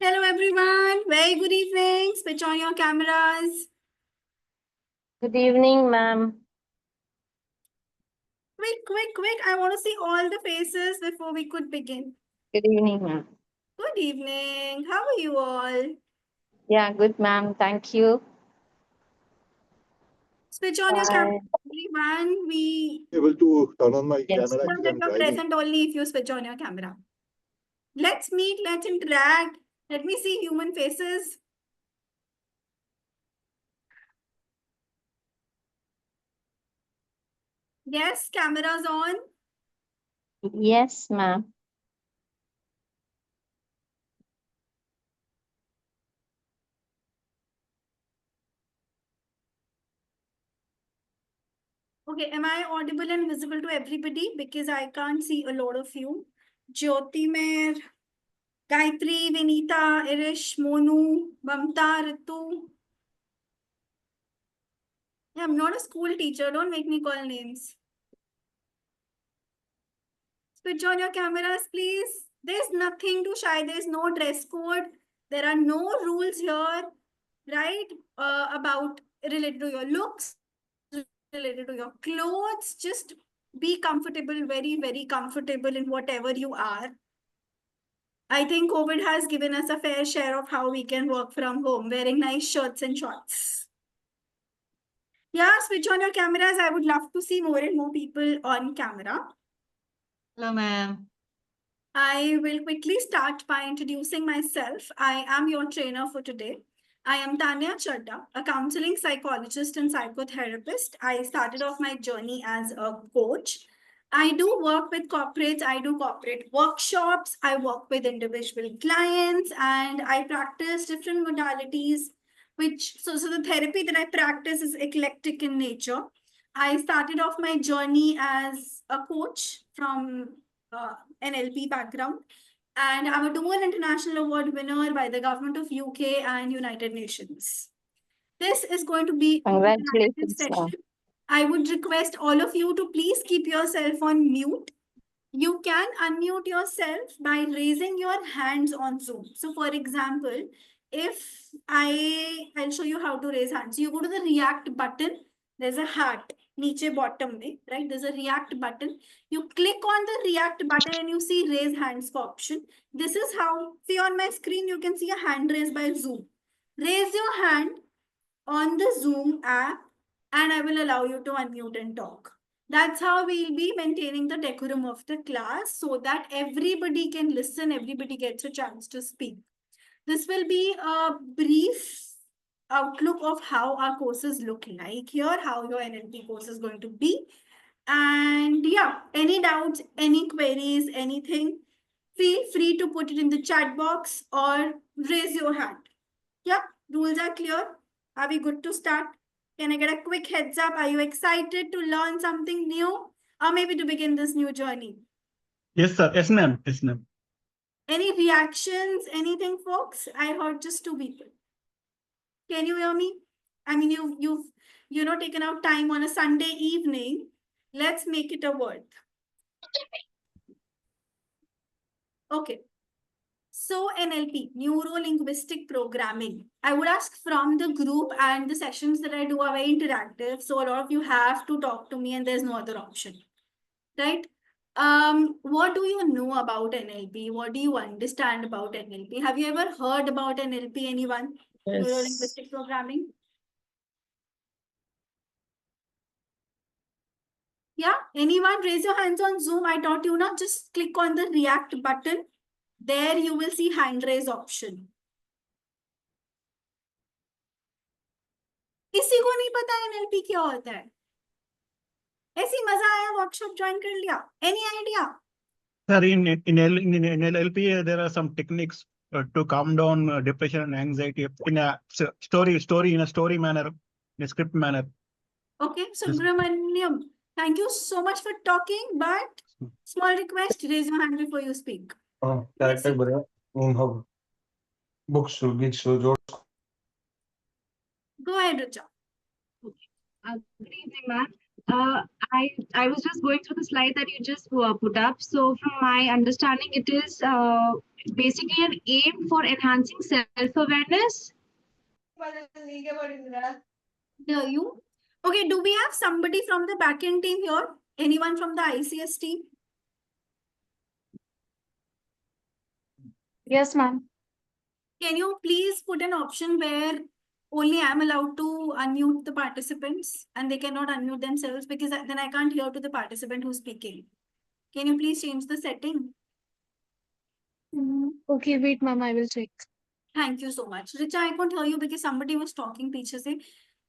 Hello everyone, very good evening. Switch on your cameras. Good evening, ma'am. Quick, quick, quick. I want to see all the faces before we could begin. Good evening, ma'am. Good evening. How are you all? Yeah, good, ma'am. Thank you. Switch on your camera, Bye. everyone. We Able to turn on my Yes, camera know because that I'm you're driving. present only if you switch on your camera. Let's meet, let's interact. Let me see human faces. Yes, cameras on. yes, ma'am. Okay, am I audible and visible to everybody? Because I can't see a lot of you. Jyoti Mer, Gayatri, Vinita, Irish, Monu, Mamta, Ritu. Yeah, I'm not a school teacher. Don't make me call names. Switch on your cameras, please. There's nothing to shy. There's no dress code. There are no rules here, right? About related to your looks, related to your clothes. Just be comfortable, very, very comfortable in whatever you are. I think COVID has given us a fair share of how we can work from home, wearing nice shirts and shorts. Yeah, switch on your cameras. I would love to see more and more people on camera. Hello, ma'am. I will quickly start by introducing myself. I am your trainer for today. I am Tanya Chadda, a counseling psychologist and psychotherapist. I started off my journey as a coach. I do work with corporates, I do corporate workshops, I work with individual clients, and I practice different modalities. So the therapy that I practice is eclectic in nature. I started off my journey as a coach from NLP background. And I'm a dual international award winner by the government of UK and United Nations. This is going to be an interactive Congratulations, ma'am. session. I would request all of you to please keep yourself on mute. You can unmute yourself by raising your hands on Zoom. So, for example, if I'll show you how to raise hands. You go to the react button. There's a heart, niche bottom way, right? There's a react button. You click on the react button and you see raise hands option. This is how, see on my screen, you can see a hand raised by Zoom. Raise your hand on the Zoom app and I will allow you to unmute and talk. That's how we'll be maintaining the decorum of the class so that everybody can listen, everybody gets a chance to speak. This will be a brief outlook of how our courses look like here, how your NLP course is going to be. And yeah, any doubts, any queries, anything, feel free to put it in the chat box or raise your hand. Yeah, rules are clear. Are we good to start? Can I get a quick heads up? Are you excited to learn something new or maybe to begin this new journey? Yes, sir. Yes, ma'am. Yes, ma'am. Any reactions? Anything, folks? I heard just two people. Can you hear me? I mean, you've taken out time on a Sunday evening. Let's make it a word. Okay. So NLP, neuro-linguistic programming. I would ask from the group, and the sessions that I do are very interactive. So a lot of you have to talk to me and there's no other option, right? What do you know about NLP? What do you understand about NLP? Have you ever heard about NLP, anyone? Yes. Neuro-linguistic programming? Yeah, anyone raise your hands on Zoom. I taught you not just click on the react button. There you will see hand raise option. किसी को नहीं पता NLP क्या होता है ऐसी मजा आया वर्कशॉप ज्वाइन कर लिया any idea Sir, in NLP, there are some techniques to calm down depression and anxiety in a story manner, in a script manner. Okay, Subramaniam, thank you so much for talking, but small request, raise your hand before you speak. Character books Go ahead, Richa. Good evening, ma'am. I was just going through the slide that you just put up. So, from my understanding, it is basically an aim for enhancing self-awareness. Do you? Okay, do we have somebody from the backend team here? Anyone from the ICS team? Yes, ma'am. Can you please put an option where only I'm allowed to unmute the participants and they cannot unmute themselves, because then I can't hear to the participant who's speaking. Can you please change the setting? Okay, wait, ma'am, I will check. Thank you so much. Richa, I couldn't hear you because somebody was talking पीछे से.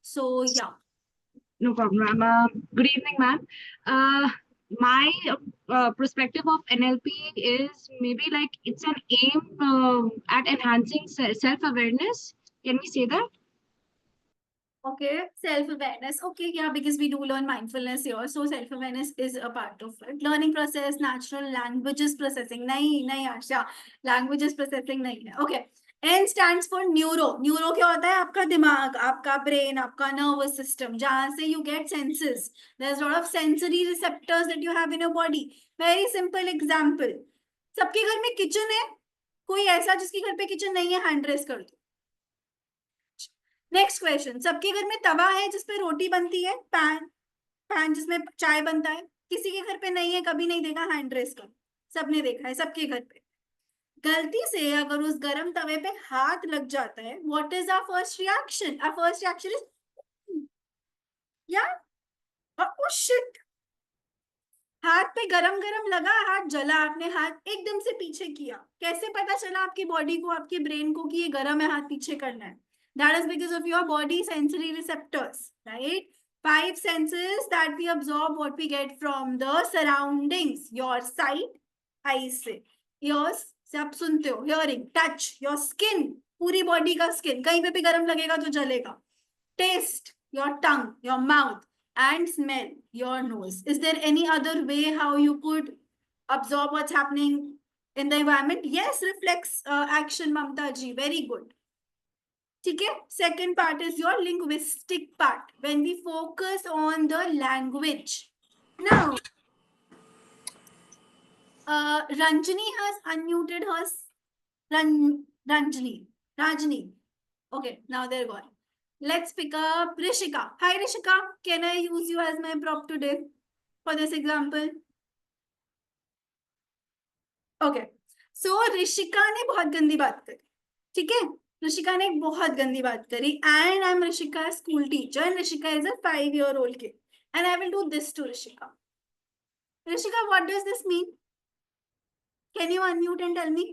So yeah. No problem, ma'am. Good evening, ma'am. My perspective of NLP is maybe like it's an aim at enhancing self-awareness. Can we say that? Okay, self-awareness. Okay, yeah, because we do learn mindfulness here. So self-awareness is a part of it. Learning process, natural languages processing. नहीं आशा, languages processing नहीं है. Okay. N stands for neuro. Neuro क्या होता है? आपका दिमाग, आपका brain, आपका nervous system, जहाँ से you get senses. There's a lot of sensory receptors that you have in your body. Very simple example. सबके घर में kitchen है? कोई ऐसा जिसके घर पे kitchen नहीं है, hand raise कर दो. Next question. सबके घर में तवा है जिसपे रोटी बनती है, पैन जिसमें चाय बनता है. किसी के घर पे नहीं है, कभी नहीं देखा, हैंड रेस कर. सबने देखा है, सबके घर पे. गलती से अगर उस गरम तवे पे हाथ लग जाता है, what is our first reaction? Our first reaction is यार, ओह शिट, हाथ पे गरम गरम लगा, हाथ जला, आपने हाथ एकदम से पीछे किया. कैसे पता चला आपकी बॉडी को, आपके ब्रेन को कि ये गरम है, हाथ पीछे करना है? That is because of your body sensory receptors, right? 5 senses that we absorb what we get from the surroundings. Your sight, eyes से, ears से आप सुनते हो, hearing, touch, your skin, पूरी body का skin, कहीं पे भी गरम लगेगा तो जलेगा. Taste, your tongue, your mouth, and smell, your nose. Is there any other way how you could absorb what's happening in the environment? Yes, reflex action, Mamta ji, very good. ठीक है. Second part is your linguistic part, when we focus on the language. Now, Ranjani has unmuted her. Rajni. Okay, now they're gone. Let's pick up Rishika. Hi Rishika, can I use you as my prop today for this example? Okay, so Rishika ने बहुत गंदी बात करी. ठीक है, ऋषिका ने एक बहुत गंदी बात करी. And I am Rishika school teacher and Rishika is a 5-year-old kid and I will do this to Rishika. Rishika, what does this mean? Can you unmute and tell me?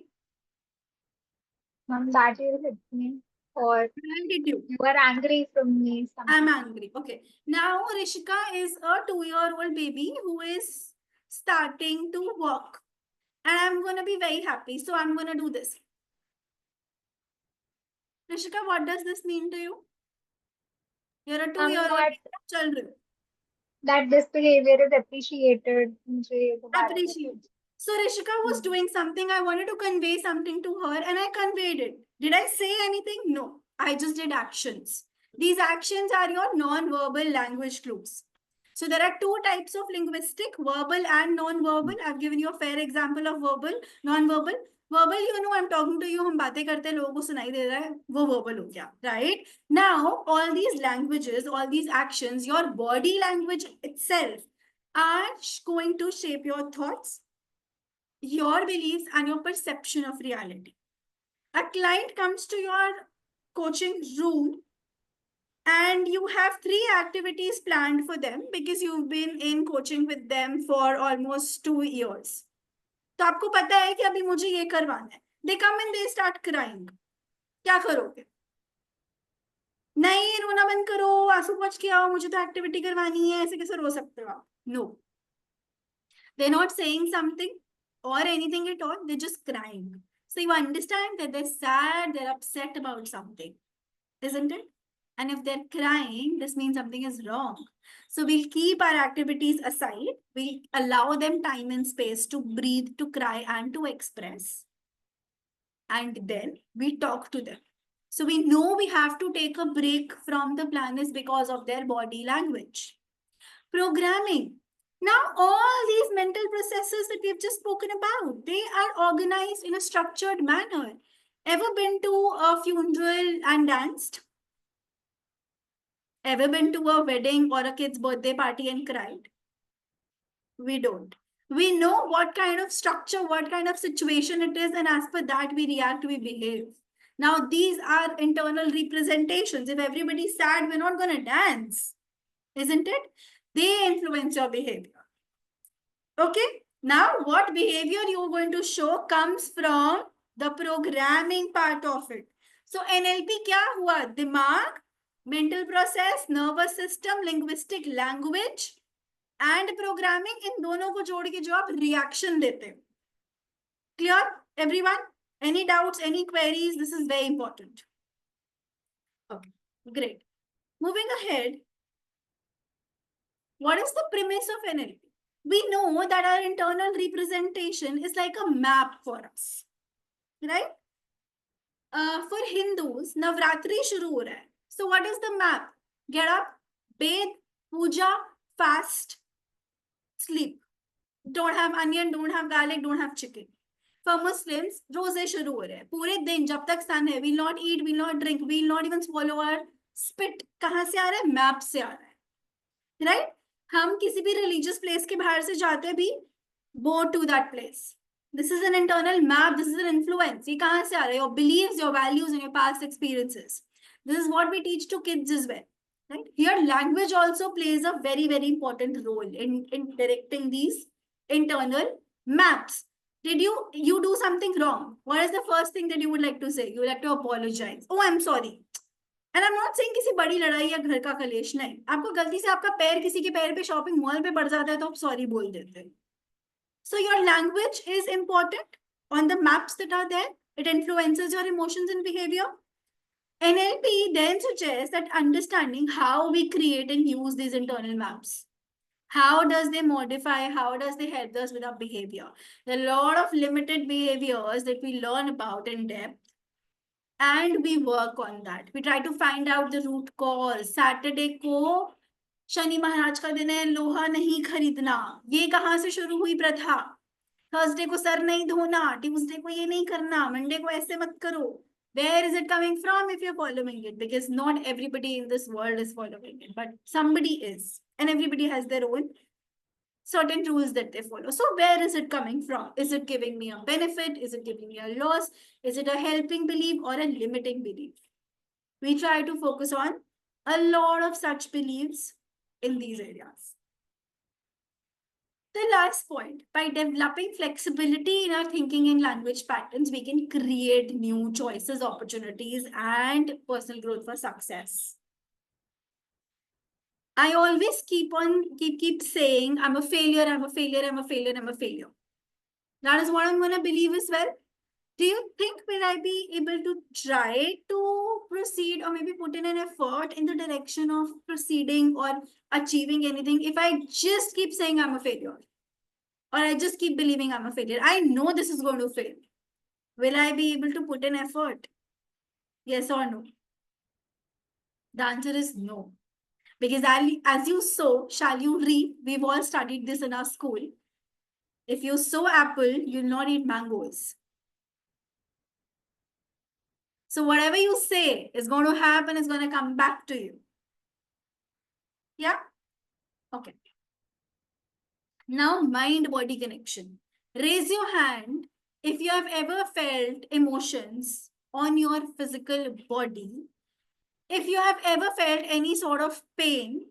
Mom, that you hit me, or Why did you? you are angry from me. I'm angry. Okay. Now Rishika is a 2-year-old baby who is starting to walk. And I'm going to be very happy. So I'm going to do this. Rishika, what does this mean to you? You're a 2-year-old children. That this behavior is appreciated. मुझे ये तो बात Appreciate. So Rishika was doing something. I wanted to convey something to her and I conveyed it. Did I say anything? No. I just did actions. These actions are your non-verbal language clues. So there are 2 types of linguistic, verbal and non-verbal. I've given you a fair example of verbal, non-verbal. Verbal, you know, I'm talking to you, हम बातें करते हैं, लोगों को सुनाई दे रहा है, वो verbal हो गया, right? Now, all these languages, all these actions, your body language itself are going to shape your thoughts, your beliefs, and your perception of reality. A client comes to your coaching room and you have 3 activities planned for them because you've been in coaching with them for almost 2 years. तो आपको पता है कि अभी मुझे ये करवाना है. They come and they start crying. क्या करोगे? नहीं, रोना बंद करो, आंसू पोंछ के आओ, मुझे तो एक्टिविटी करवानी है, ऐसे कैसे रो सकते हो आप? No. They're not saying something or anything at all. They're just crying. So you understand that they're sad, they're upset about something, isn't it? And if they're crying, this means something is wrong. So we'll keep our activities aside. We'll allow them time and space to breathe, to cry, and to express. And then we talk to them. So we know we have to take a break from the plan is because of their body language. Programming. Now, all these mental processes that we've just spoken about, they are organized in a structured manner. Ever been to a funeral and danced? Ever been to a wedding or a kid's birthday party and cried? We don't. We know what kind of structure, what kind of situation it is, and as per that we react, we behave. Now, these are internal representations. If everybody's sad, we're not going to dance, isn't it? They influence your behavior. Okay, now what behavior you're going to show comes from the programming part of it. So NLP क्या हुआ? दिमाग, mental process, nervous system, linguistic language and programming, इन दोनों को जोड़ के जो आप reaction देते हो. Clear, everyone? Any doubts, any queries? This is very important. Okay, great. Moving ahead, what is the premise of NLP? We know that our internal representation is like a map for us, right? For Hindus, Navratri shuru ho raha hai. So what is the map? Get up, bathe, puja, fast, sleep. Don't have onion, don't have garlic, don't have chicken. For Muslims, roze shuru ho rahe hai. Pure din jab tak sun hai, we'll not eat, we'll not drink, we'll not even swallow our spit. Kahan se aa raha hai? Map se aa raha hai, right? हम किसी भी religious place के बाहर से जाते भी, go to that place. This is an internal map. This is an influence. ये कहाँ से आ रहा है? Your beliefs, your values, and your past experiences. This is what we teach to kids as well. Right? Here, language also plays a very, very important role in directing these internal maps. Did you do something wrong? What is the first thing that you would like to say? You would like to apologize. Oh, I'm sorry. And I'm not saying किसी बड़ी लड़ाई या घर का कलेश नहीं. आपको गलती से आपका पैर किसी के पैर पे शॉपिंग मॉल पे पड़ जाता है तो आप सॉरी बोल देते हैं. So your language is important on the maps that are there. It influences your emotions and behavior. NLP then suggests that understanding how we create and use these internal maps. How does they modify? How does they help us with our behavior? There are a lot of limited behaviors that we learn about in depth. And we work on that. We try to find out the root cause. Saturday को शनि महाराज का दिन है, लोहा नहीं खरीदना. ये कहाँ से शुरू हुई प्रथा? थर्सडे को सर नहीं धोना, ट्यूसडे को ये नहीं करना, मंडे को ऐसे मत करो. Where is it coming from if you're following it? Because not everybody in this world is following it, but somebody is. And everybody has their own certain rules that they follow. So where is it coming from? Is it giving me a benefit? Is it giving me a loss? Is it a helping belief or a limiting belief? We try to focus on a lot of such beliefs in these areas. The last point, by developing flexibility in our thinking and language patterns, we can create new choices, opportunities, and personal growth for success. I always keep saying, I'm a failure, I'm a failure, I'm a failure, I'm a failure. That is what I'm going to believe as well. Do you think will I be able to try to proceed or maybe put in an effort in the direction of proceeding or achieving anything if I just keep saying I'm a failure? Or I just keep believing I'm a failure. I know this is going to fail. Will I be able to put in effort? Yes or no? The answer is no. Because as you sow, shall you reap? We've all studied this in our school. If you sow apple, you'll not eat mangoes. So whatever you say is going to happen, is going to come back to you. Yeah? Okay. Now, mind-body connection. Raise your hand if you have ever felt emotions on your physical body. If you have ever felt any sort of pain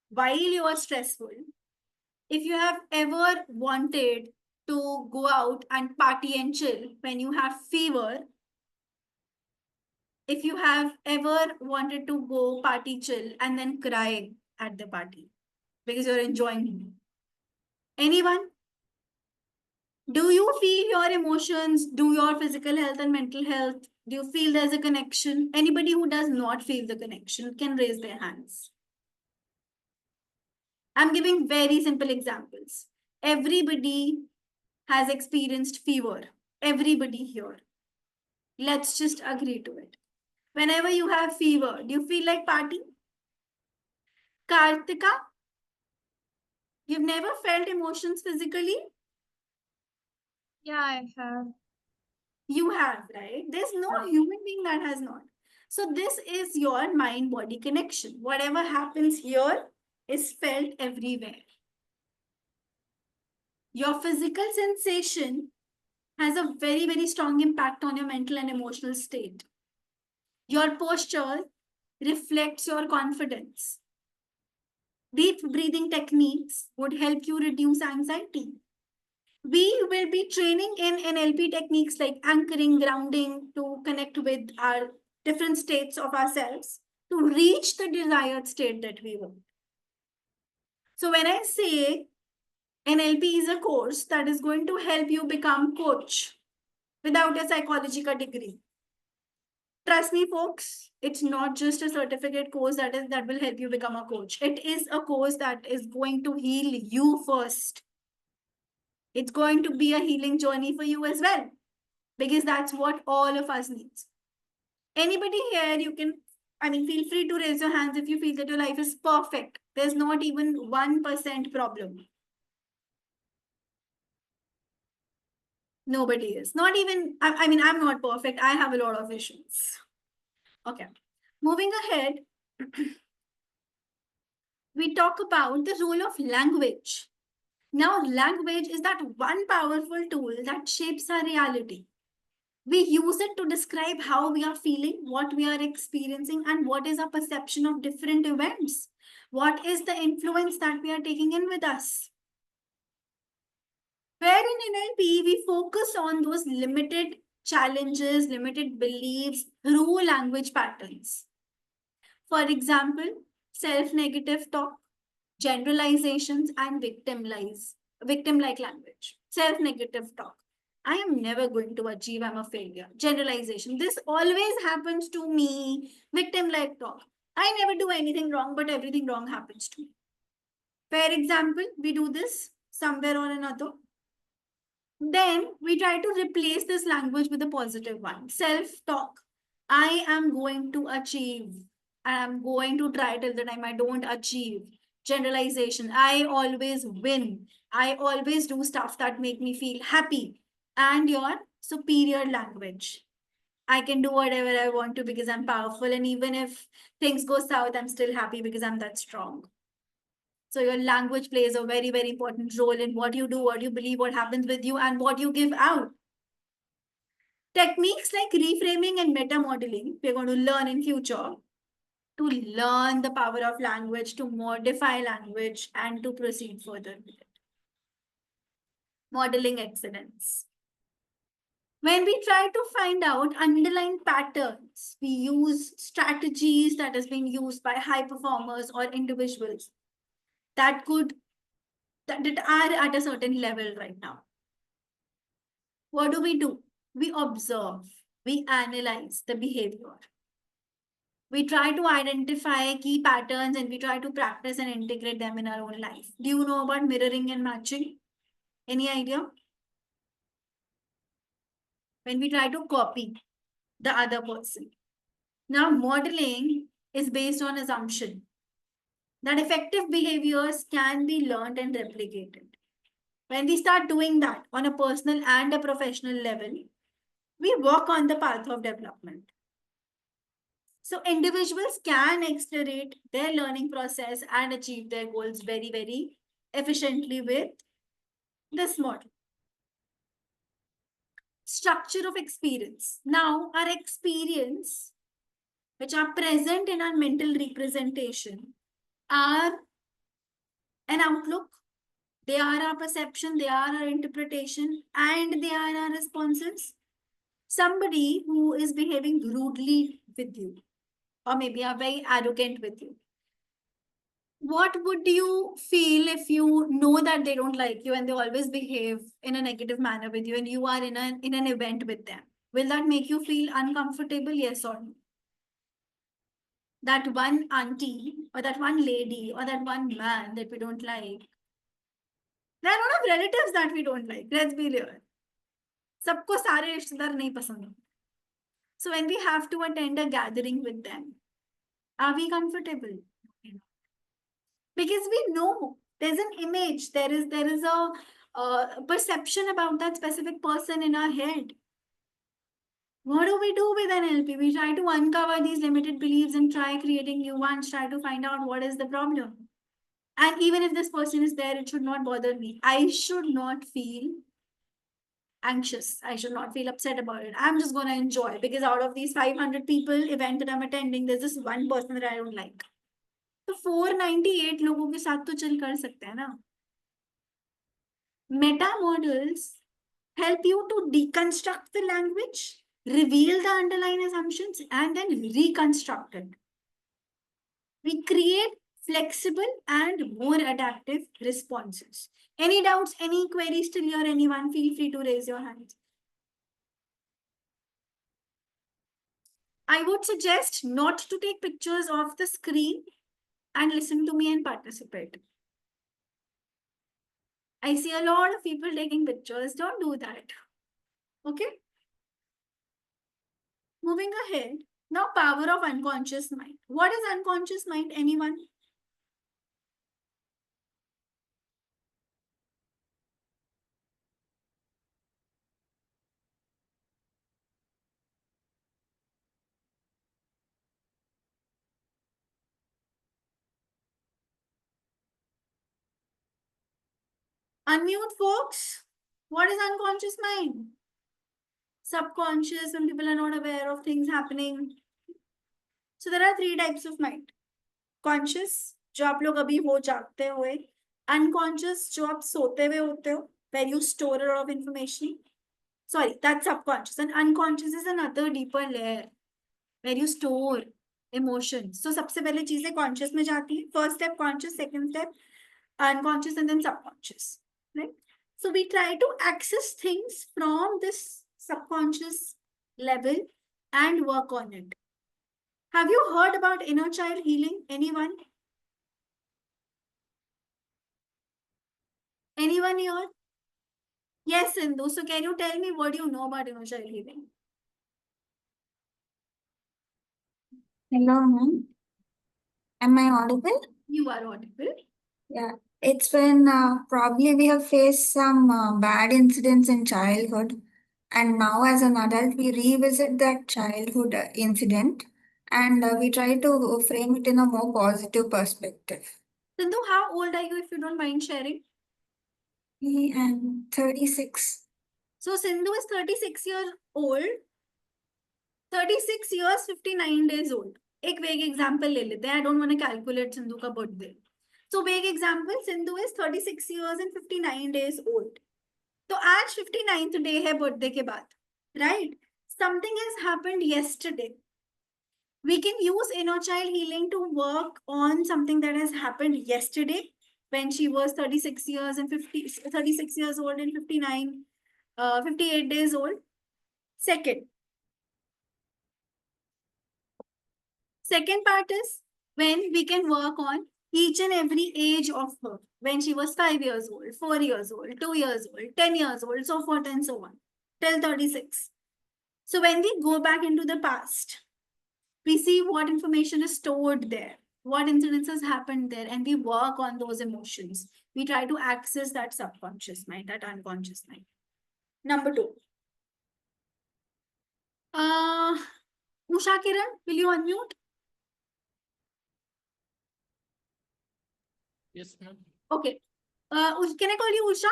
while you are stressful. If you have ever wanted to go out and party and chill when you have fever. If you have ever wanted to go party chill and then cry at the party because you're enjoying it. Anyone? Do you feel your emotions? Do your physical health and mental health? Do you feel there's a connection? Anybody who does not feel the connection can raise their hands. I'm giving very simple examples. Everybody has experienced fever. Everybody here. Let's just agree to it. Whenever you have fever, do you feel like party? Kartika? You've never felt emotions physically? Yeah, I have. You have, right? There's no human being that has not. So this is your mind-body connection. Whatever happens here is felt everywhere. Your physical sensation has a very, very strong impact on your mental and emotional state. Your posture reflects your confidence. Deep breathing techniques would help you reduce anxiety. We will be training in NLP techniques like anchoring, grounding to connect with our different states of ourselves to reach the desired state that we want. So when I say NLP is a course that is going to help you become coach without a psychological degree, trust me, folks, it's not just a certificate course that will help you become a coach. It is a course that is going to heal you first. It's going to be a healing journey for you as well, because that's what all of us needs. Anybody here, you can, feel free to raise your hands if you feel that your life is perfect. There's not even 1% problem. Nobody is. Not even, I'm not perfect. I have a lot of issues. Okay. Moving ahead, we talk about the role of language. Now, language is that one powerful tool that shapes our reality. We use it to describe how we are feeling, what we are experiencing, and what is our perception of different events. What is the influence that we are taking in with us? Where in NLP, we focus on those limited challenges, limited beliefs through language patterns. For example, self-negative talk, generalizations, and victim-like language. Self-negative talk. I am never going to achieve, I'm a failure. Generalization. This always happens to me. Victim-like talk. I never do anything wrong, but everything wrong happens to me. For example, we do this somewhere or another. Then we try to replace this language with a positive one. Self-talk. I am going to achieve. I am going to try till the time I don't achieve. Generalization. I always win. I always do stuff that make me feel happy. And your superior language. I can do whatever I want to because I'm powerful. And even if things go south, I'm still happy because I'm that strong. So your language plays a very, very important role in what you do, what you believe, what happens with you, and what you give out. Techniques like reframing and meta modeling, we're going to learn in future to learn the power of language, to modify language, and to proceed further with it. Modeling excellence. When we try to find out underlying patterns, we use strategies that has been used by high performers or individuals that are at a certain level right now. What do? We observe, we analyze the behavior. We try to identify key patterns and we try to practice and integrate them in our own life. Do you know about mirroring and matching? Any idea? When we try to copy the other person. Now, modeling is based on assumption that effective behaviors can be learned and replicated. When we start doing that on a personal and a professional level, we walk on the path of development. So individuals can accelerate their learning process and achieve their goals very, very efficiently with this model. Structure of experience. Now, our experience, which are present in our mental representation, are an outlook. They are our perception, they are our interpretation, and they are our responses. Somebody who is behaving rudely with you, or maybe are very arrogant with you. What would you feel if you know that they don't like you and they always behave in a negative manner with you and you are in an event with them? Will that make you feel uncomfortable? Yes or no? That one auntie or that one lady or that one man that we don't like. There are a lot of relatives that we don't like. Let's be real. सबको सारे रिश्तेदार नहीं पसंद होते. So when we have to attend a gathering with them, are we comfortable? Because we know There's an image. There is a perception about that specific person in our head. What do we do with NLP? We try to uncover these limited beliefs and try creating new ones, try to find out what is the problem. And even if this person is there, it should not bother me. I should not feel anxious. I should not feel upset about it. I'm just going to enjoy, because out of these 500 people event that I'm attending, there's this one person that I don't like. तो 498 लोगों के साथ तो chill कर सकते हैं ना. Meta models help you to deconstruct the language, reveal the underlying assumptions, and then reconstruct it. We create flexible and more adaptive responses. Any doubts, any queries till here, anyone? Feel free to raise your hands. I would suggest not to take pictures of the screen and listen to me and participate. I see a lot of people taking pictures. Don't do that. Okay? Moving ahead. Now, power of unconscious mind. What is unconscious mind? Anyone? Unmute, folks. What is unconscious mind? Subconscious, when people are not aware of things happening. So there are 3 types of mind. Conscious, जो आप लोग अभी हो जागते हुए. Unconscious, जो आप सोते हुए होते हो, where you store a lot of information. Sorry, that's subconscious. And unconscious is another deeper layer, where you store emotions. So सबसे पहले चीजें conscious में जाती है. First step conscious, second step unconscious, and then subconscious. Right? So we try to access things from this subconscious level and work on it. Have you heard about inner child healing? Anyone? Anyone here? Yes, Sindhu. So can you tell me what do you know about inner child healing? Hello, ma'am. Am I audible? You are audible. Yeah. It's when probably we have faced some bad incidents in childhood, and now as an adult, we revisit that childhood incident and we try to frame it in a more positive perspective. Sindhu, how old are you, if you don't mind sharing? I am 36. So Sindhu is 36 years old. 36 years, 59 days old. एक vague example ले लेते हैं. I don't want to calculate Sindhu का birthday. So vague example, Sindhu is 36 years and 59 days old. तो आज 59th day है birthday के बाद. Right? Something has happened yesterday. We can use inner child healing to work on something that has happened yesterday when she was 36 years and 36 years old and 58 days old. Second part is when we can work on each and every age of her. When she was 5 years old, 4 years old, 2 years old, 10 years old, so forth and so on, till 36. So when we go back into the past, we see what information is stored there, what incidences happened there, and we work on those emotions. We try to access that subconscious mind, that unconscious mind. Number 2. Usha Kiran, will you unmute? Yes, ma'am. Okay. Can I call you Usha?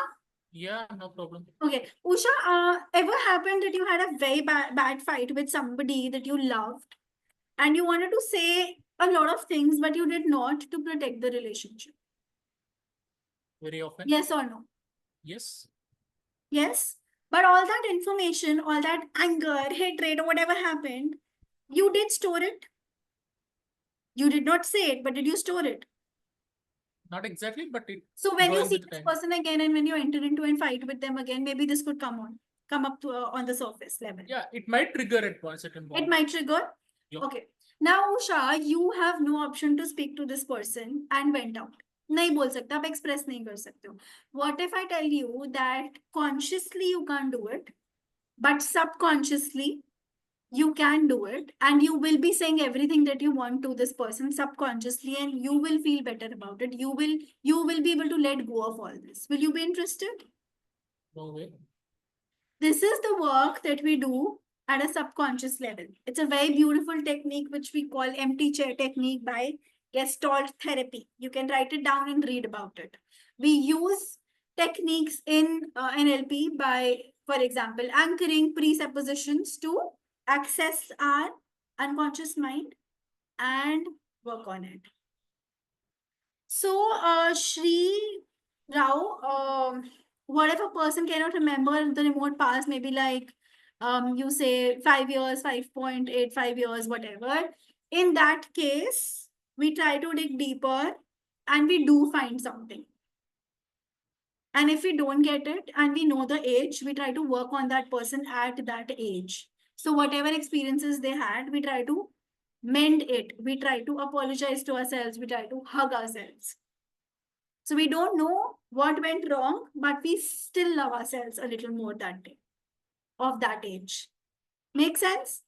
Yeah, no problem. Okay. Usha, ever happened that you had a very bad fight with somebody that you loved and you wanted to say a lot of things, but you did not to protect the relationship? Very often. Yes or no? Yes. Yes. But all that information, all that anger, hatred, or whatever happened, you did store it. You did not say it, but did you store it? Not exactly, but it. So when you growing see with this time. person again and when you enter into a fight with them again, maybe this could come up to on the surface level. Yeah, it might trigger at one certain point. It might trigger. Yeah. Okay. Now, Usha, you have no option to speak to this person and went out. नहीं बोल सकते, आप express नहीं कर सकते हो. What if I tell you that consciously you can't do it, but subconsciously you can do it, and you will be saying everything that you want to this person subconsciously, and you will feel better about it. You will be able to let go of all this. Will you be interested? No way. This is the work that we do at a subconscious level. It's a very beautiful technique which we call empty chair technique by Gestalt therapy. You can write it down and read about it. We use techniques in NLP by, for example, anchoring presuppositions to access our unconscious mind and work on it. So, Shri Rao, what if a person cannot remember the remote past, maybe like you say 5 years, 5.85 years, whatever. In that case, we try to dig deeper and we do find something. And if we don't get it and we know the age, we try to work on that person at that age. So whatever experiences they had, we try to mend it. We try to apologize to ourselves. We try to hug ourselves. So we don't know what went wrong, but we still love ourselves a little more that day, of that age. Make sense?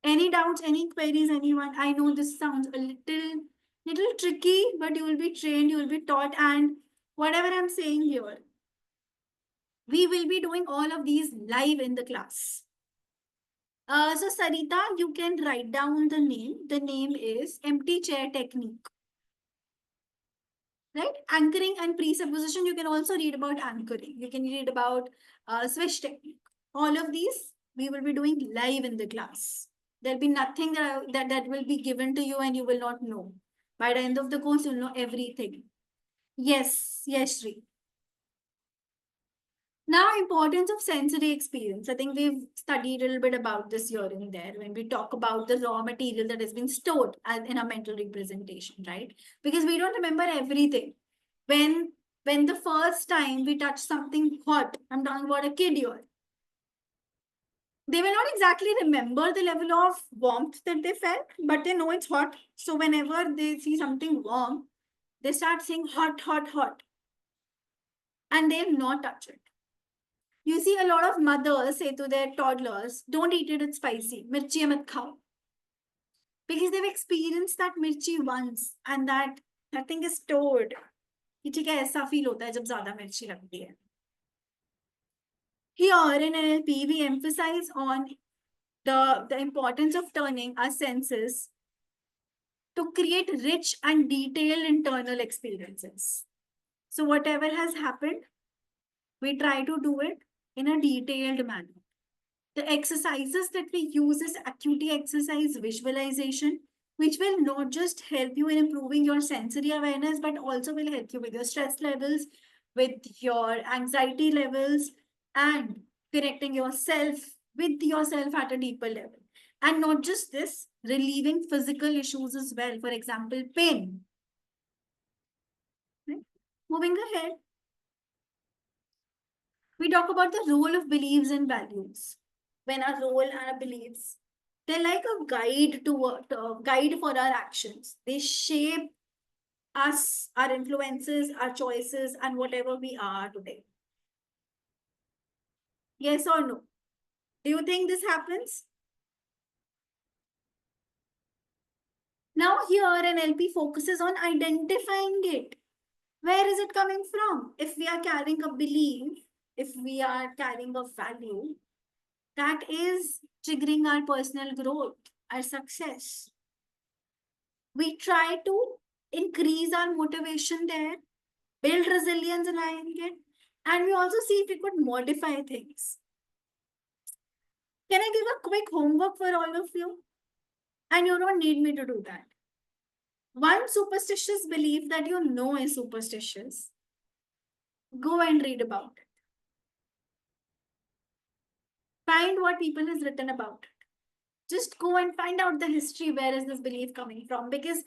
Any doubts, any queries, anyone? I know this sounds a little tricky, but you will be trained, you will be taught, and whatever I'm saying here, we will be doing all of these live in the class. So Sarita, you can write down the name. The name is Empty Chair Technique. Right? Anchoring and presupposition, you can also read about anchoring. You can read about switch technique. All of these we will be doing live in the class. There'll be nothing that will be given to you and you will not know. By the end of the course, you'll know everything. Yes, Shri. Now, importance of sensory experience. I think we've studied a little bit about this here and there when we talk about the raw material that has been stored in a mental representation, right? Because we don't remember everything. When the first time we touch something hot, I'm talking about a kid here, they will not exactly remember the level of warmth that they felt, but they know it's hot. So whenever they see something warm, they start saying hot, hot, hot. And they'll not touch it. You see a lot of mothers say to their toddlers, don't eat it, it's spicy. Mirchi mat khao. Because they've experienced that mirchi once and that thing is stored. कि ठीक है ऐसा feel होता है जब ज्यादा मिर्ची लगती है. Here in NLP, we emphasize on the importance of turning our senses to create rich and detailed internal experiences. So whatever has happened, we try to do it in a detailed manner. The exercises that we use is acuity exercise, visualization, which will not just help you in improving your sensory awareness, but also will help you with your stress levels, with your anxiety levels, and connecting yourself with yourself at a deeper level. And not just this, relieving physical issues as well. For example, pain. Right? Moving ahead, we talk about the role of beliefs and values. When our role and our beliefs, they're like a guide guide for our actions. They shape us, our influences, our choices, and whatever we are today. Yes or no? Do you think this happens? Now here NLP focuses on identifying it. Where is it coming from? If we are carrying a belief, if we are carrying a value, that is triggering our personal growth, our success. We try to increase our motivation there, build resilience in it, and we also see if we could modify things. Can I give a quick homework for all of you? And you don't need me to do that. One superstitious belief that you know is superstitious, go and read about it. Find what people has written about it. Just go and find out the history. Where is this belief coming from? Because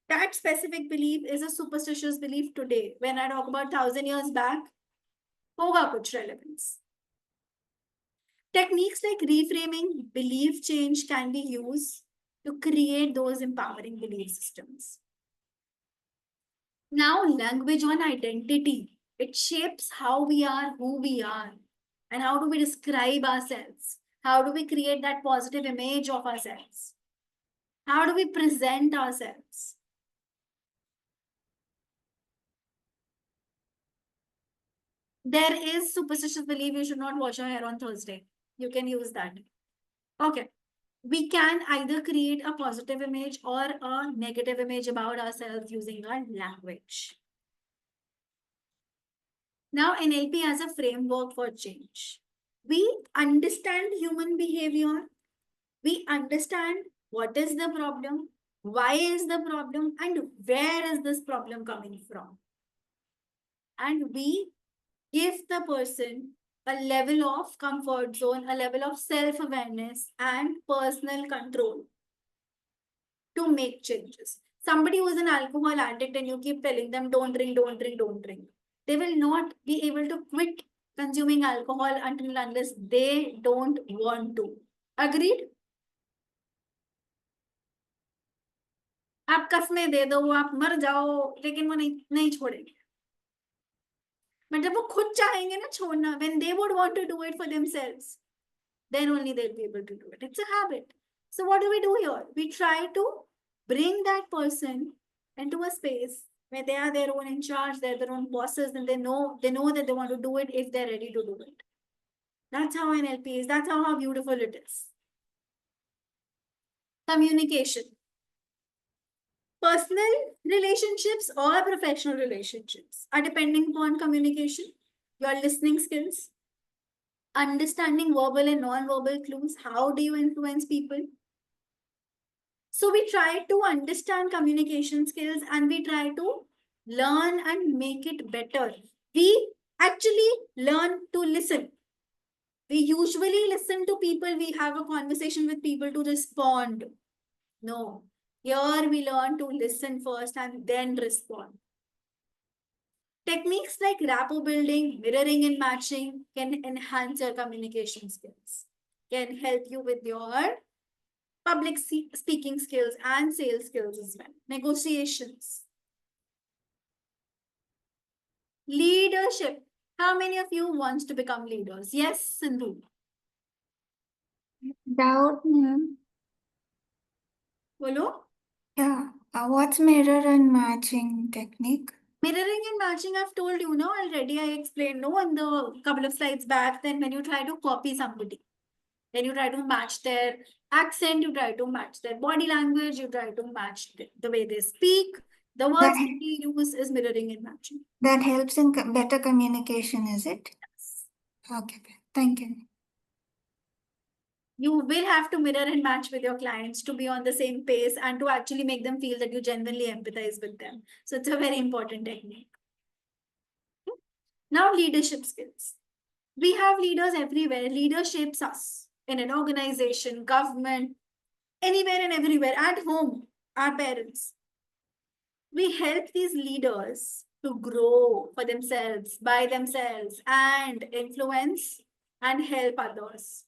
that specific belief is a superstitious belief today. When I talk about 1,000 years back, hoga kuch relevance. Techniques like reframing, belief change can be used to create those empowering belief systems. Now, language on identity. It shapes how we are, who we are, and how do we describe ourselves. How do we create that positive image of ourselves? How do we present ourselves? There is superstitious belief you should not wash your hair on Thursday. You can use that. Okay. We can either create a positive image or a negative image about ourselves using our language. Now, NLP has a framework for change. We understand human behavior. We understand what is the problem, why is the problem, and where is this problem coming from. And we give the person a level of comfort zone, a level of self-awareness and personal control to make changes. Somebody who is an alcohol addict and you keep telling them, don't drink, don't drink, don't drink. They will not be able to quit consuming alcohol until unless they don't want to. Agreed? आप कसमें दे दो, आप मर जाओ, लेकिन वो नहीं छोड़ेंगे. But जब वो खुद चाहेंगे ना छोड़ना, when they would want to do it for themselves, then only they'll be able to do it. It's a habit. So what do we do here? We try to bring that person into a space where they are their own in charge, they're their own bosses, and they know that they want to do it if they're ready to do it. That's how NLP is. That's how beautiful it is. Communication. Personal relationships or professional relationships are depending upon communication, your listening skills, understanding verbal and non-verbal clues. How do you influence people? So we try to understand communication skills and we try to learn and make it better. We actually learn to listen. We usually listen to people. We have a conversation with people to respond. No. Here we learn to listen first and then respond. Techniques like rapport building, mirroring and matching can enhance your communication skills, can help you with your public speaking skills and sales skills as well. Negotiations. Leadership. How many of you wants to become leaders? Yes, Sindhu. Doubt, ma'am. Bolo? Yeah. What's mirror and matching technique? Mirroring and matching, I've told you, no, already I explained, no, in the couple of slides back, then when you try to copy somebody, then you try to match their accent, you try to match their body language, you try to match the way they speak. The words that we use is mirroring and matching. That helps in better communication, is it? Yes. Okay, thank you. You will have to mirror and match with your clients to be on the same pace and to actually make them feel that you genuinely empathize with them. So it's a very important technique. Now, leadership skills. We have leaders everywhere. Leader shapes us in an organization, government, anywhere and everywhere, at home, our parents. We help these leaders to grow for themselves, by themselves, and influence and help others.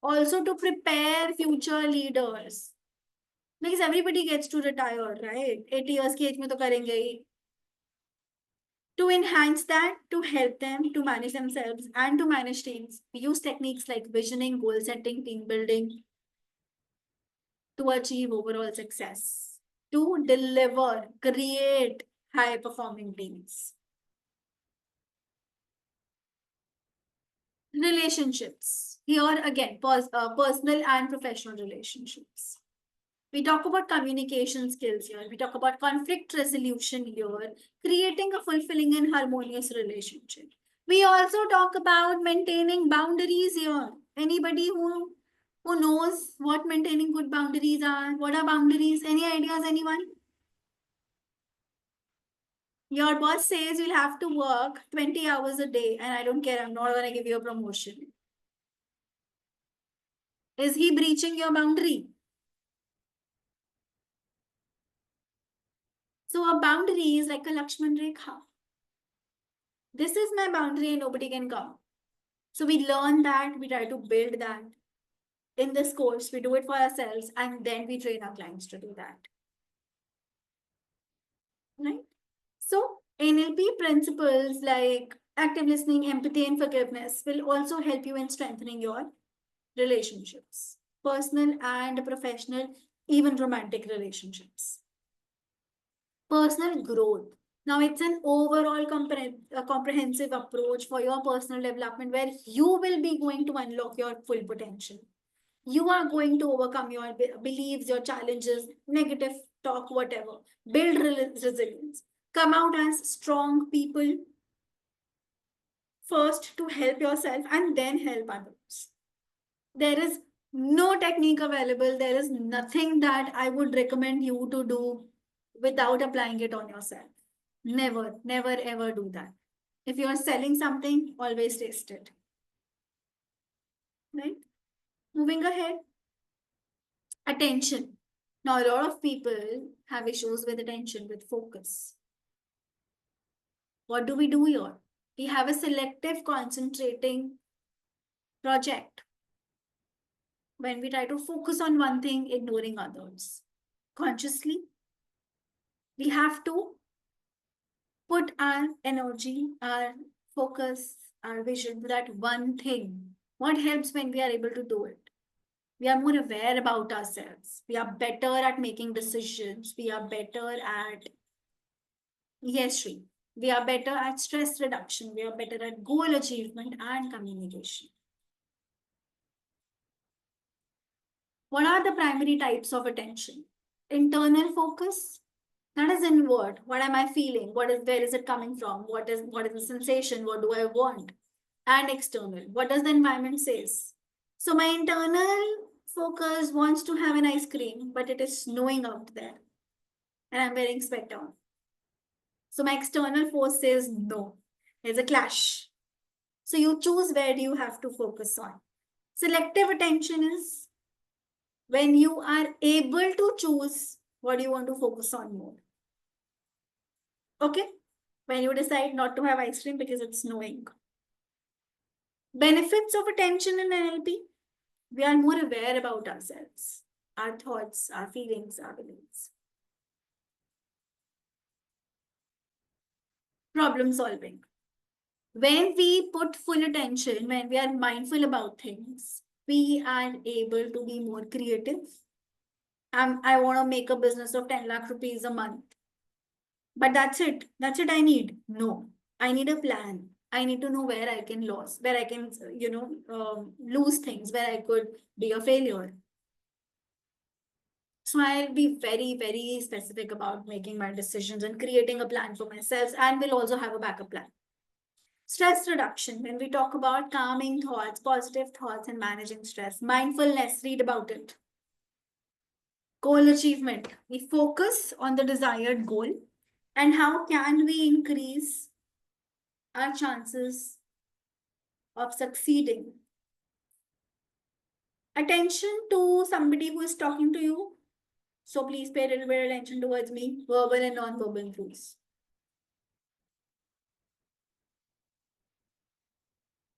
Also to prepare future leaders. Because everybody gets to retire, right? 80 years ki age mein to karenge hi. To enhance that, to help them to manage themselves and to manage teams, we use techniques like visioning, goal setting, team building to achieve overall success, to deliver, create high performing teams. Relationships. Here again, personal and professional relationships. We talk about communication skills here. We talk about conflict resolution here, creating a fulfilling and harmonious relationship. We also talk about maintaining boundaries here. Anybody who knows what maintaining good boundaries are? What are boundaries? Any ideas, anyone? Your boss says you'll have to work 20 hours a day and I don't care, I'm not going to give you a promotion. Is he breaching your boundary? So a boundary is like a Lakshman Rekha. This is my boundary and nobody can come. So we learn that, we try to build that. In this course, we do it for ourselves and then we train our clients to do that. Right? So NLP principles like active listening, empathy, and forgiveness will also help you in strengthening your relationships, personal and professional, even romantic relationships. Personal growth. Now, it's an overall comprehensive approach for your personal development where you will be going to unlock your full potential. You are going to overcome your beliefs, your challenges, negative talk, whatever. Build resilience. Come out as strong people first to help yourself and then help others. There is no technique available. There is nothing that I would recommend you to do without applying it on yourself. Never, never, ever do that. If you are selling something, always taste it. Right? Moving ahead. Attention. Now, a lot of people have issues with attention, with focus. What do we do here? We have a selective concentrating project when we try to focus on one thing, ignoring others. Consciously, we have to put our energy, our focus, our vision to that one thing. What helps when we are able to do it? We are more aware about ourselves. We are better at making decisions. We are better at, yes, Shri, we are better at stress reduction. We are better at goal achievement and communication. What are the primary types of attention? Internal focus, that is inward. What am I feeling? Where is it coming from? What is the sensation? What do I want? And external, what does the environment says? So my internal focus wants to have an ice cream, but it is snowing out there and I'm wearing sweater. So my external force says no. There's a clash. So you choose where do you have to focus on. Selective attention is when you are able to choose what you want to focus on more. Okay? When you decide not to have ice cream because it's snowing. Benefits of attention in NLP. We are more aware about ourselves, our thoughts, our feelings, our beliefs. Problem solving. When we put full attention, when we are mindful about things, we are able to be more creative. I want to make a business of 10 lakh rupees a month. But that's it. That's it I need. No, I need a plan. I need to know where I can lose, where I can, lose things, where I could be a failure. So I'll be very, very specific about making my decisions and creating a plan for myself, and we'll also have a backup plan. Stress reduction. When we talk about calming thoughts, positive thoughts, and managing stress, mindfulness, read about it. Goal achievement. We focus on the desired goal and how can we increase our chances of succeeding. Attention to somebody who is talking to you. So please pay a little bit of attention towards me, verbal and non-verbal cues.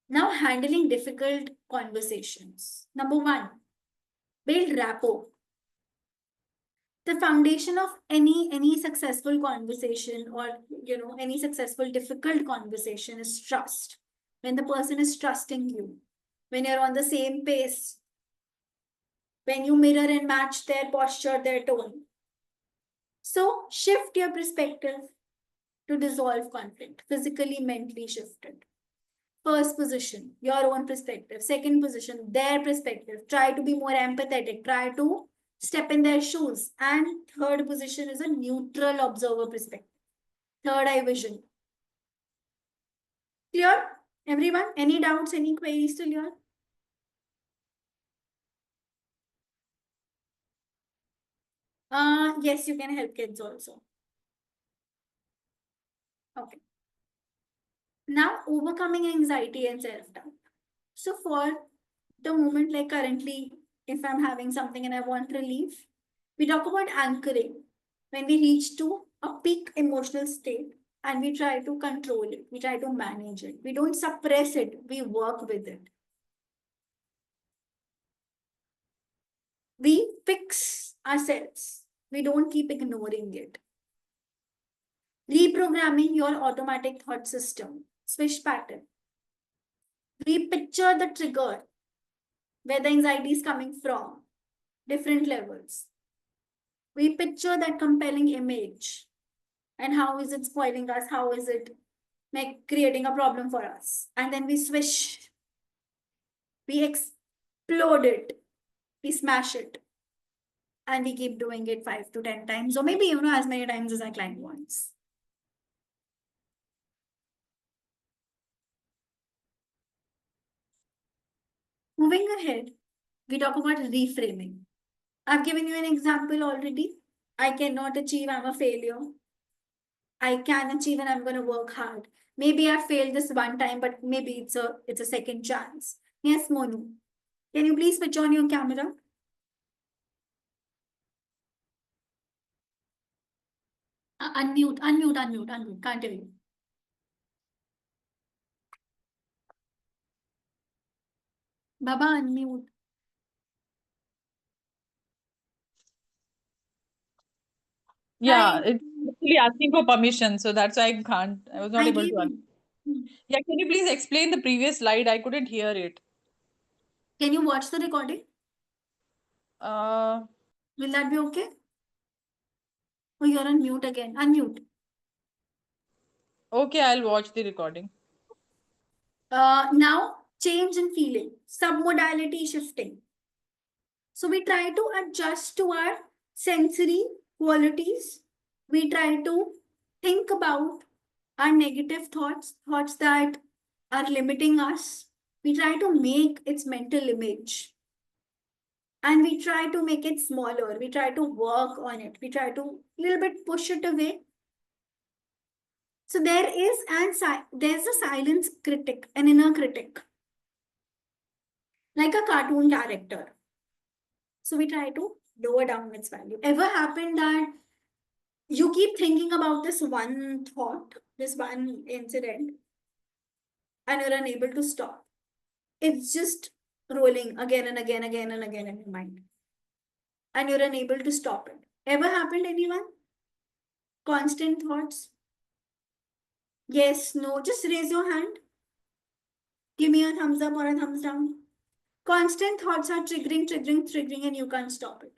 Now, handling difficult conversations. Number one, build rapport. The foundation of any successful conversation or any successful difficult conversation is trust. When the person is trusting you, when you're on the same pace, when you mirror and match their posture, their tone. So shift your perspective to dissolve conflict, physically, mentally shifted. First position, your own perspective. Second position, their perspective. Try to be more empathetic. Try to step in their shoes. And third position is a neutral observer perspective. Third eye vision. Clear? Everyone? Any doubts, any queries still here? Yes, you can help kids also. Okay. Now, overcoming anxiety and self-doubt. So for the moment, like currently, if I'm having something and I want relief, we talk about anchoring. When we reach to a peak emotional state and we try to control it, we try to manage it. We don't suppress it, we work with it. We fix ourselves. We don't keep ignoring it. Reprogramming your automatic thought system. Switch pattern. We picture the trigger. where the anxiety is coming from, different levels. We picture that compelling image and how is it spoiling us? How is it creating a problem for us? And then we swish, we explode it, we smash it, and we keep doing it 5 to 10 times, or maybe as many times as our client wants. Moving ahead, we talk about reframing. I've given you an example already. I cannot achieve, I'm a failure. I can achieve and I'm going to work hard. Maybe I failed this one time, but maybe it's a second chance. Yes, Monu. Can you please switch on your camera? Unmute. Can't hear you. Baba, unmute. Yeah, Hi. it's actually asking for permission, so that's why I can't. I was not I able gave to. you. Yeah, can you please explain the previous slide? I couldn't hear it. Can you watch the recording? Uh, Will that be okay? Oh, you're on mute again. Unmute. okay, I'll watch the recording. Now, change in feeling, submodality shifting. So we try to adjust to our sensory qualities. We try to think about our negative thoughts, thoughts that are limiting us. We try to make its mental image. And we try to make it smaller. We try to work on it. We try to little bit push it away. So there's a silence critic, an inner critic, like a cartoon character. So we try to lower down its value. Ever happened that you keep thinking about this one thought, this one incident, and you're unable to stop? It's just rolling again and again in your mind, and you're unable to stop it. Ever happened, anyone? Constant thoughts? Yes, no, just raise your hand. Give me a thumbs up or a thumbs down. Constant thoughts are triggering, and you can't stop it.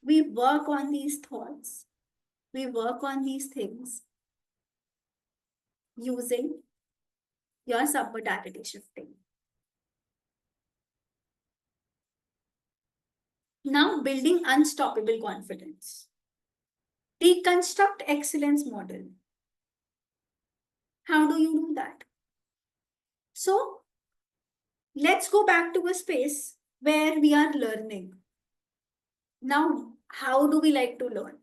We work on these thoughts. We work on these things using your submodality shifting. Now, building unstoppable confidence. Deconstruct excellence model. How do you do that? So, let's go back to a space where we are learning. Now, how do we like to learn?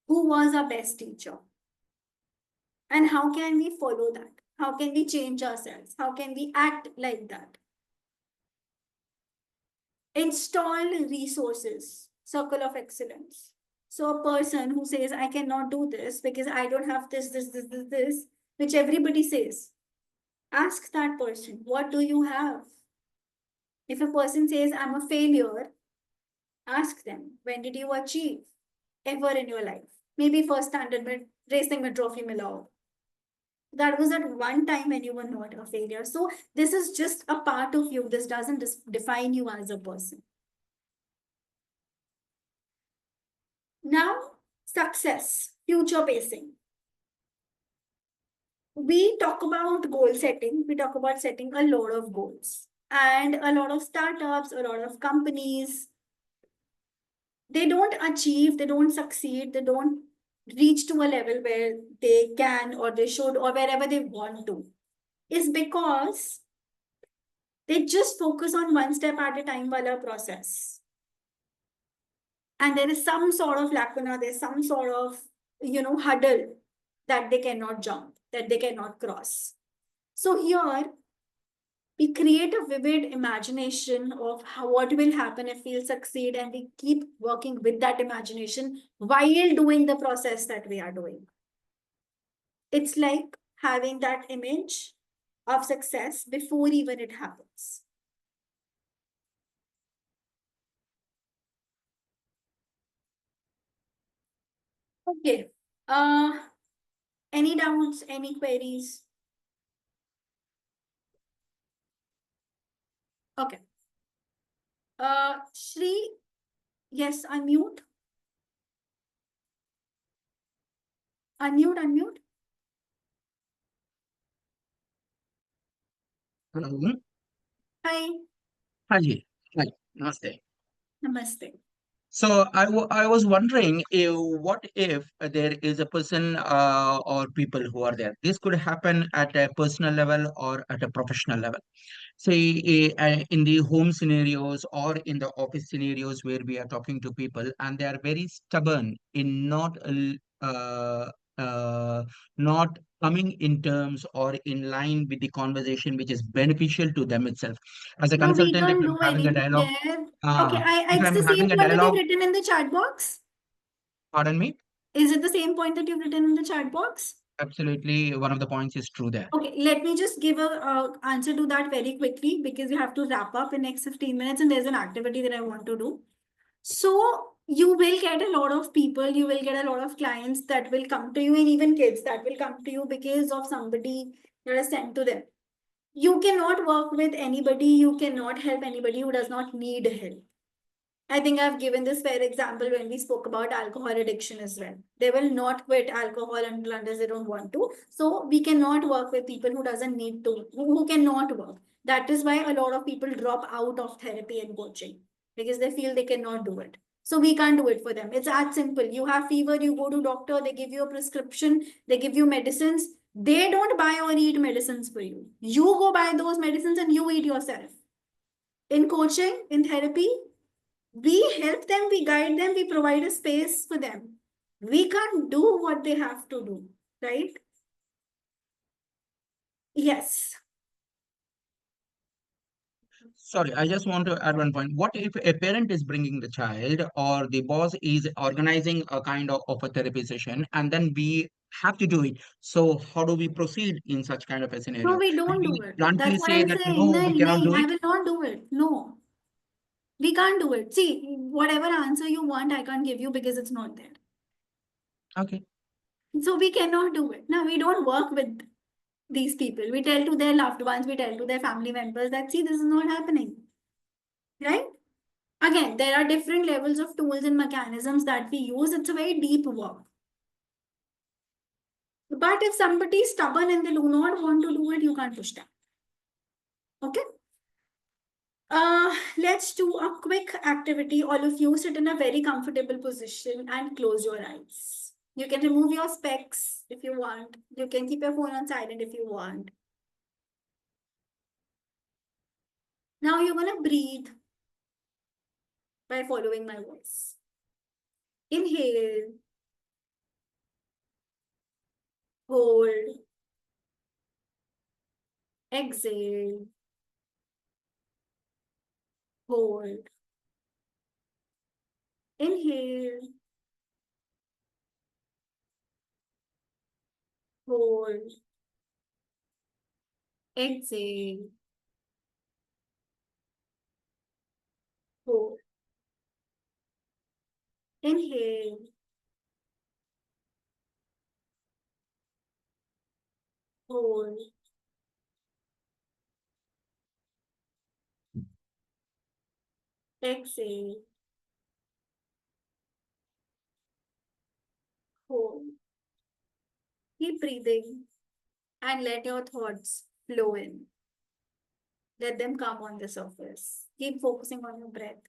Who was our best teacher? And how can we follow that? How can we change ourselves? How can we act like that? Install resources, circle of excellence. So a person who says, I cannot do this because I don't have this, which everybody says, ask that person, what do you have? If a person says, I'm a failure, ask them, when did you achieve ever in your life? Maybe first standard racing में trophy मिला हो. That was at one time when you were not a failure. So this is just a part of you. This doesn't define you as a person. Now, success, future pacing. We talk about goal setting. We talk about setting a lot of goals. And a lot of startups, a lot of companies, they don't achieve, they don't succeed, they don't reach to a level where they can or they should or wherever they want to. Is because they just focus on one step at a time wala process. And there is some sort of lacuna, there's some sort of, huddle that they cannot jump, that they cannot cross. So here, we create a vivid imagination of what will happen if we'll succeed, and we keep working with that imagination while doing the process that we are doing. It's like having that image of success before even it happens. Okay. Any doubts, any queries? Okay. Shri, yes, unmute. Unmute. Hello. Hi. Hi. Hi. Namaste. Namaste. So I was wondering what if there is a person or people who are there. This could happen at a personal level or at a professional level. Say in the home scenarios or in the office scenarios where we are talking to people and they are very stubborn in uh, uh, not coming in terms or in line with the conversation which is beneficial to them itself. As a No, we consultant, if don't I'm do having a anything dialogue, there. Okay, uh, if it's I'm the same having a point that you've dialogue, written in the chat box. pardon me, Is it the same point that you've written in the chat box? absolutely one of the points is true there. Okay, let me just give a answer to that very quickly because we have to wrap up in next 15 minutes and there's an activity that I want to do. So you will get a lot of people, you will get a lot of clients that will come to you and even kids that will come to you because of somebody that is sent to them. You cannot work with anybody, you cannot help anybody who does not need help. I think I've given this fair example when we spoke about alcohol addiction as well. They will not quit alcohol unless they don't want to. So we cannot work with people who doesn't need to, who cannot work. That is why a lot of people drop out of therapy and coaching because they feel they cannot do it. So we can't do it for them. It's that simple. You have fever, you go to doctor, they give you a prescription, they give you medicines. They don't buy or eat medicines for you. You go buy those medicines and you eat yourself. In coaching, in therapy, we help them, we guide them, we provide a space for them. We can't do what they have to do, right? Yes. Sorry, I just want to add one point. What if a parent is bringing the child or the boss is organizing a kind of a therapy session and then we have to do it? So how do we proceed in such kind of a No, scenario? we Do don't do we it. bluntly That's what say I'm that saying. no, No, we cannot do I it? will not do it. No, we can't do it. See, whatever answer you want, I can't give you because it's not there. Okay. So we cannot do it. Now, we don't work with these people. We tell to their loved ones, we tell to their family members that, see, this is not happening. Right? Again, there are different levels of tools and mechanisms that we use. It's a very deep work. But if somebody is stubborn and they do not want to do it, you can't push them. Okay? Let's do a quick activity. All of you sit in a very comfortable position and close your eyes. You can remove your specs if you want. You can keep your phone on silent if you want. Now you're going to breathe by following my voice. Inhale, hold, exhale, hold, inhale, hold, exhale, hold, inhale, hold, exhale, hold. Keep breathing and let your thoughts flow in. Let them come on the surface. Keep focusing on your breath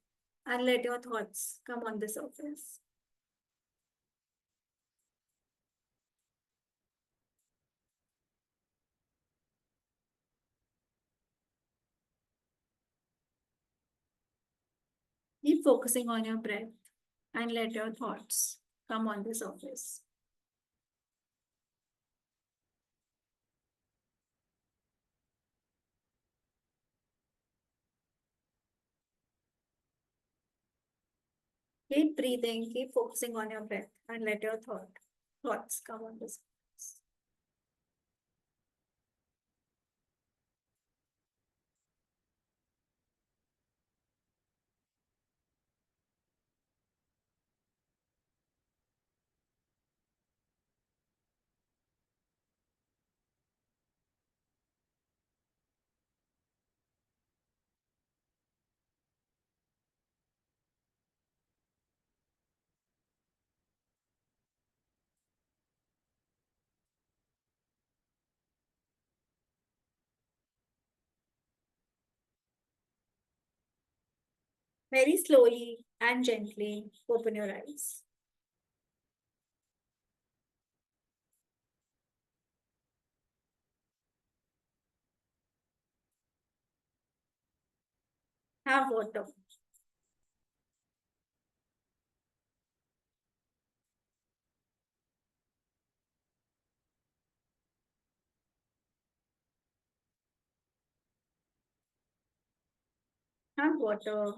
and let your thoughts come on the surface. Keep focusing on your breath and let your thoughts come on the surface. Keep breathing, keep focusing on your breath and let your thoughts come on the surface. Very slowly and gently open your eyes. Have water. Have water.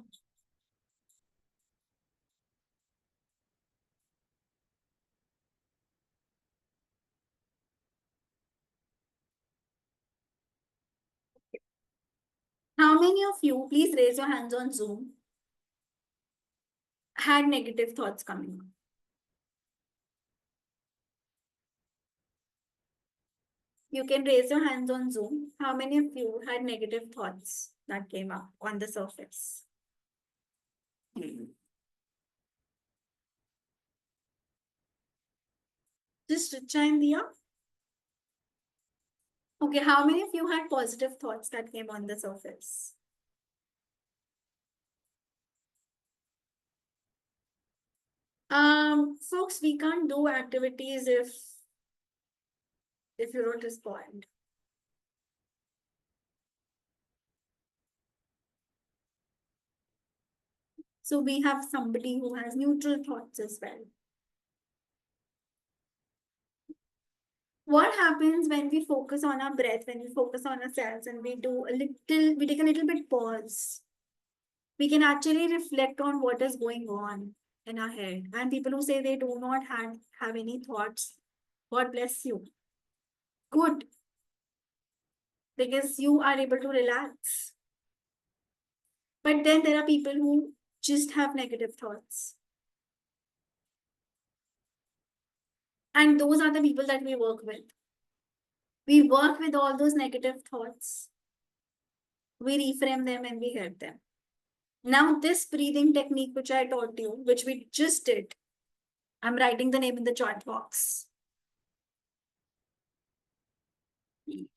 How many of you, please raise your hands on Zoom, had negative thoughts coming up? You can raise your hands on Zoom. How many of you had negative thoughts that came up on the surface? Just Richa and Diya. Okay, how many of you had positive thoughts that came on the surface? Folks, we can't do activities if you don't respond. So we have somebody who has neutral thoughts as well. What happens when we focus on our breath, when we focus on ourselves and we take a little bit pause? We can actually reflect on what is going on in our head. And people who say they do not have any thoughts, God bless you. Good. Because you are able to relax. But then there are people who just have negative thoughts. And those are the people that we work with. We work with all those negative thoughts. We reframe them and we help them. Now, this breathing technique, which I taught you, which we just did, I'm writing the name in the chat box. Breathing.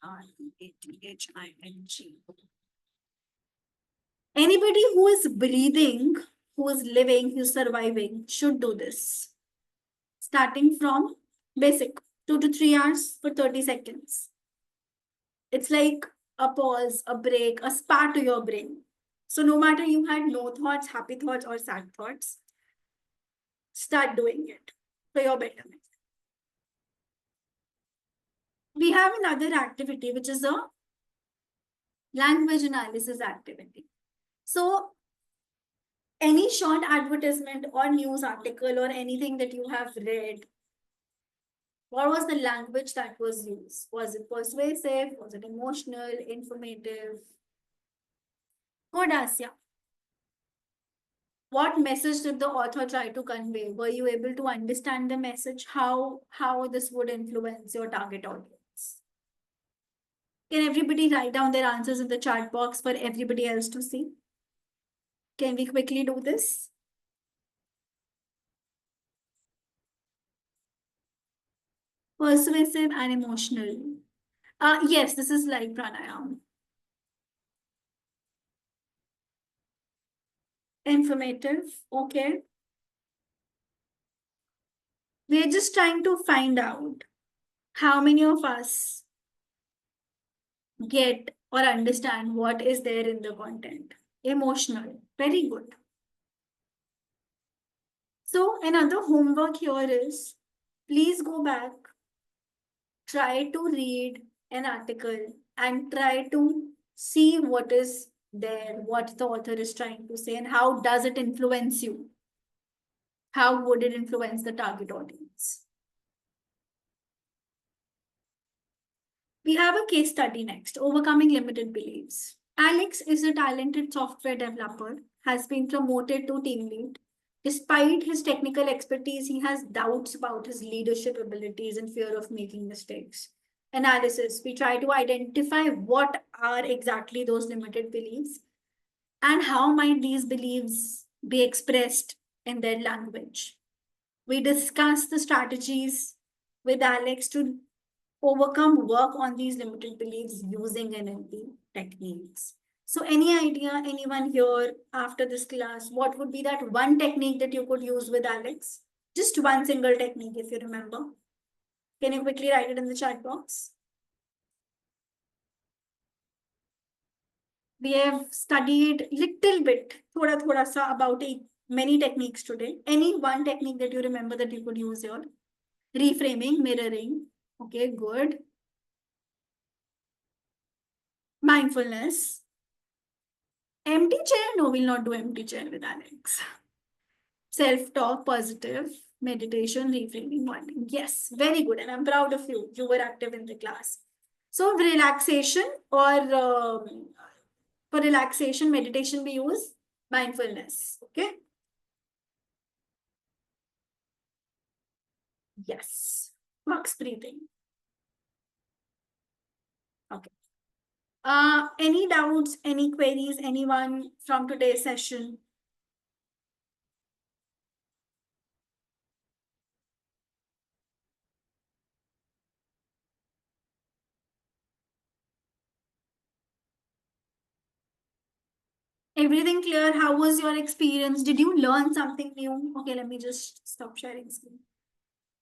Anybody who is breathing, who is living, who is surviving, should do this. Starting from basic, 2 to 3 hours for 30 seconds. It's like a pause, a break, a spa to your brain. So no matter you had no thoughts, happy thoughts or sad thoughts, start doing it for your betterment. We have another activity, which is a language analysis activity. So any short advertisement or news article or anything that you have read, what was the language that was used? Was it persuasive? Was it emotional, informative? Good, Asya. What message did the author try to convey? Were you able to understand the message? How this would influence your target audience? Can everybody write down their answers in the chat box for everybody else to see? Can we quickly do this? Persuasive and emotional. Yes, this is like pranayama. Informative, okay. We are just trying to find out how many of us get or understand what is there in the content. Emotional, very good. So another homework here is, please go back, try to read an article and try to see what is there, what the author is trying to say and how does it influence you? How would it influence the target audience? We have a case study next, overcoming limited beliefs. Alex is a talented software developer, has been promoted to team lead. Despite his technical expertise, he has doubts about his leadership abilities and fear of making mistakes. Analysis, we try to identify what are exactly those limited beliefs and how might these beliefs be expressed in their language. We discuss the strategies with Alex to overcome work on these limited beliefs using NLP techniques. So any idea, anyone here after this class, what would be that one technique that you could use with Alex? Just one single technique, if you remember. Can you quickly write it in the chat box? We have studied little bit, thoda sa about many techniques today. Any one technique that you remember that you could use here? Reframing, mirroring. Okay, good. Mindfulness. Empty chair? No, we'll not do empty chair with Alex. Self-talk, positive, meditation, reframing, bonding. Yes, very good. And I'm proud of you. You were active in the class. So relaxation or for relaxation, meditation, we use mindfulness. Okay. Yes. Box breathing. Okay. Any doubts, any queries, anyone from today's session? Everything clear? How was your experience? Did you learn something new? Okay, let me just stop sharing screen.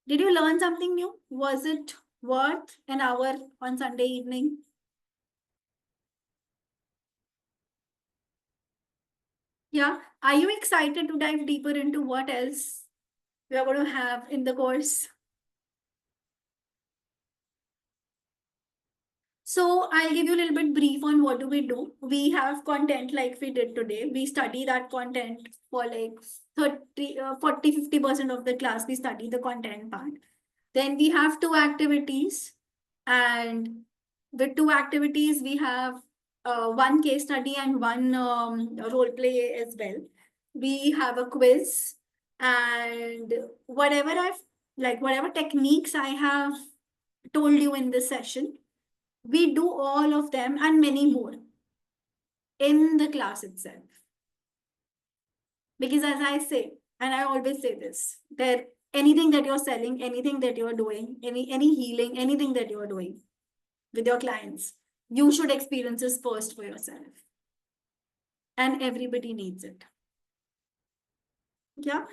Did you learn something new? Was it worth an hour on Sunday evening? Yeah. Are you excited to dive deeper into what else we are going to have in the course? So I'll give you a little bit brief on what do we do. We have content like we did today. We study that content for like 40-50% of the class. We study the content part. Then we have 2 activities, and with 2 activities, we have 1 case study and 1 role play as well. We have a quiz, and whatever techniques I have told you in this session, we do all of them and many more in the class itself. Because as I say, and I always say this, that anything that you're selling, anything that you're doing, any healing, anything that you're doing with your clients, you should experience this first for yourself. And everybody needs it. Yeah.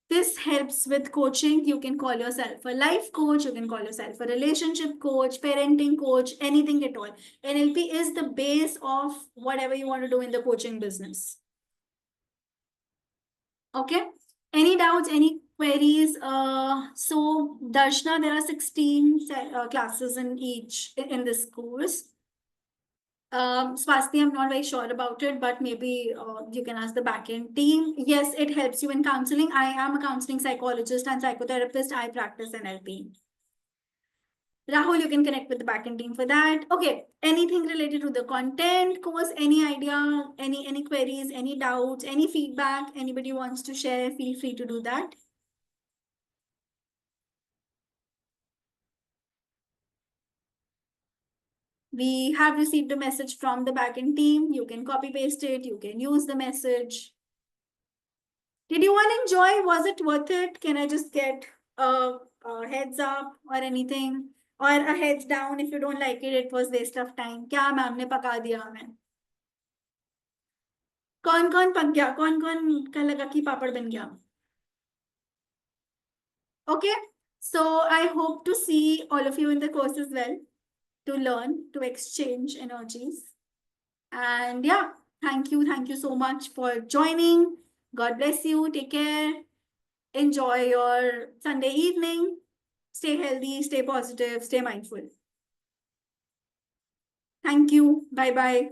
This helps with coaching. You can call yourself a life coach. You can call yourself a relationship coach, parenting coach, anything at all. NLP is the base of whatever you want to do in the coaching business. Okay. Any doubts, any queries? So Darshna, there are 16 classes in this course. Swasti, I'm not very sure about it, but maybe you can ask the backend team. Yes, it helps you in counseling. I am a counseling psychologist and psychotherapist. I practice NLP. Rahul, you can connect with the backend team for that. Okay, anything related to the content course, any idea, any queries, any doubts, any feedback, anybody wants to share, feel free to do that. We have received a message from the backend team. You can copy paste it. You can use the message. Did you all enjoy? Was it worth it? Can I just get a heads up or anything? Or a heads down if you don't like it, it was waste of time. क्या ma'am ने पका दिया हमें? कौन कौन पक गया? कौन कौन का लगा कि पापड़ बन गया? Okay, so I hope to see all of you in the course as well, to learn, to exchange energies. And yeah, thank you so much for joining. God bless you. Take care. Enjoy your Sunday evening. Stay healthy, stay positive, stay mindful. Thank you. Bye-bye.